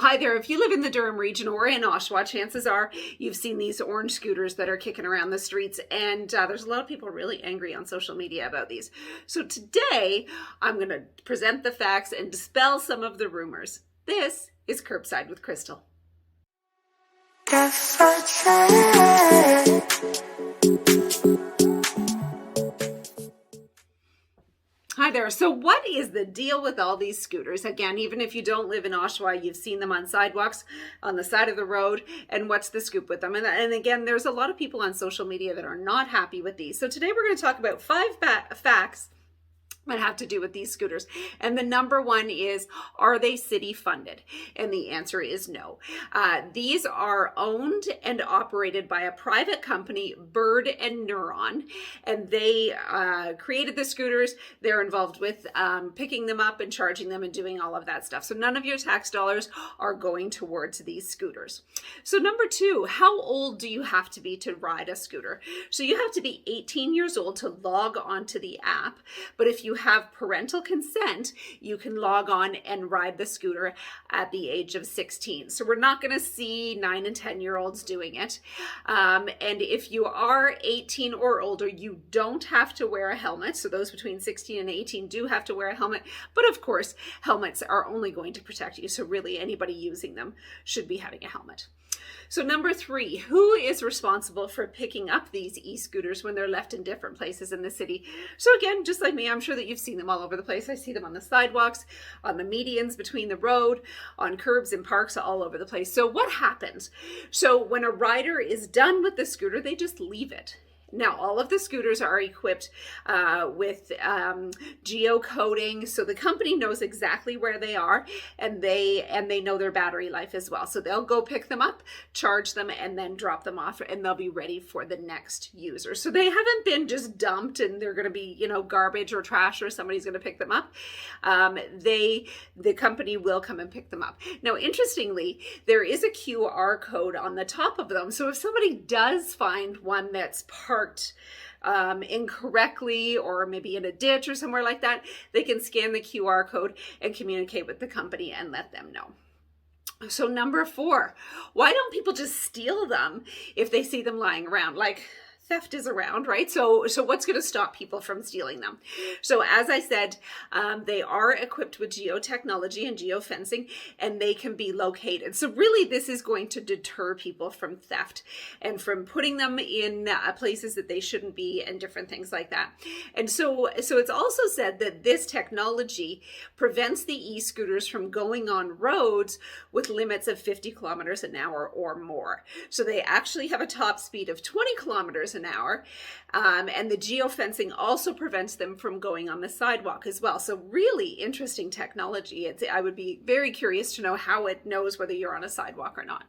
Hi there. If you live in the Durham region or in Oshawa, chances are you've seen these orange scooters that are kicking around the streets, and there's a lot of people really angry on social media about these. So today, I'm going to present the facts and dispel some of the rumors. This is Curbside with Crystal. Hi there. So what is the deal with all these scooters? Again, even if you don't live in Oshawa, you've seen them on sidewalks, on the side of the road, and what's the scoop with them? And again, there's a lot of people on social media that are not happy with these. So today we're going to talk about 5 facts that have to do with these scooters. And the number one is, are they city funded? And the answer is no. These are owned and operated by a private company, Bird and Neuron, and they created the scooters. They're involved with picking them up and charging them and doing all of that stuff. So none of your tax dollars are going towards these scooters. So number 2, how old do you have to be to ride a scooter? So you have to be 18 years old to log onto the app, but if you have parental consent, you can log on and ride the scooter at the age of 16. So we're not going to see 9 and 10-year-olds doing it. And if you are 18 or older, you don't have to wear a helmet. So those between 16 and 18 do have to wear a helmet. But of course, helmets are only going to protect you. So really anybody using them should be having a helmet. So number 3, who is responsible for picking up these e-scooters when they're left in different places in the city? So again, just like me, I'm sure that you've seen them all over the place. I see them on the sidewalks, on the medians between the road, on curbs and parks, all over the place. So what happens? So when a rider is done with the scooter, they just leave it. Now, all of the scooters are equipped with geocoding, so the company knows exactly where they are, and they know their battery life as well. So they'll go pick them up, charge them, and then drop them off, and they'll be ready for the next user. So they haven't been just dumped, and they're going to be, garbage or trash, or somebody's going to pick them up. The company will come and pick them up. Now, interestingly, there is a QR code on the top of them. So if somebody does find one that's parked incorrectly, or maybe in a ditch or somewhere like that, they can scan the QR code and communicate with the company and let them know. So number 4, why don't people just steal them if they see them lying around? Like, theft is around, right? So what's going to stop people from stealing them? So as I said, they are equipped with geotechnology and geofencing, and they can be located. So really, this is going to deter people from theft and from putting them in places that they shouldn't be and different things like that. And so it's also said that this technology prevents the e-scooters from going on roads with limits of 50 kilometers an hour or more. So they actually have a top speed of 20 kilometers an hour, and the geofencing also prevents them from going on the sidewalk as well. So really interesting technology. I would be very curious to know how it knows whether you're on a sidewalk or not.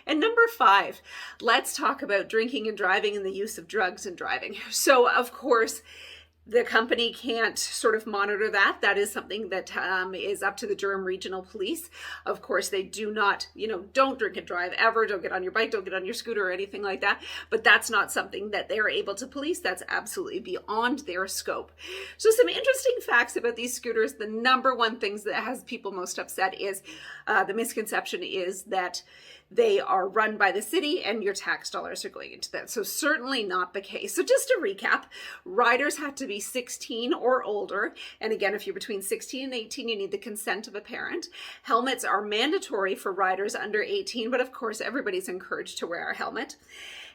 And number 5, let's talk about drinking and driving and the use of drugs and driving. So of course, the company can't sort of monitor that. That is something that is up to the Durham Regional Police. Of course, they do not, don't drink and drive ever. Don't get on your bike, don't get on your scooter or anything like that. But that's not something that they're able to police. That's absolutely beyond their scope. So some interesting facts about these scooters. The number one things that has people most upset is the misconception is that they are run by the city and your tax dollars are going into that. So certainly not the case. So just to recap, riders have to be 16 or older. And again, if you're between 16 and 18, you need the consent of a parent. Helmets are mandatory for riders under 18, but of course, everybody's encouraged to wear a helmet.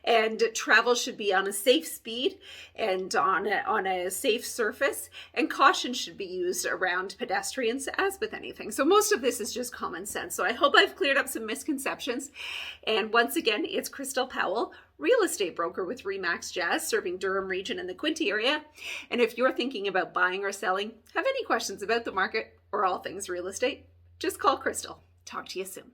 And travel should be on a safe speed and on a safe surface, and caution should be used around pedestrians, as with anything. So most of this is just common sense. So I hope I've cleared up some misconceptions. And once again, it's Crystal Powell, real estate broker with Remax Jazz, serving Durham region and the Quinte area. And if you're thinking about buying or selling, have any questions about the market or all things real estate, just call Crystal. Talk to you soon.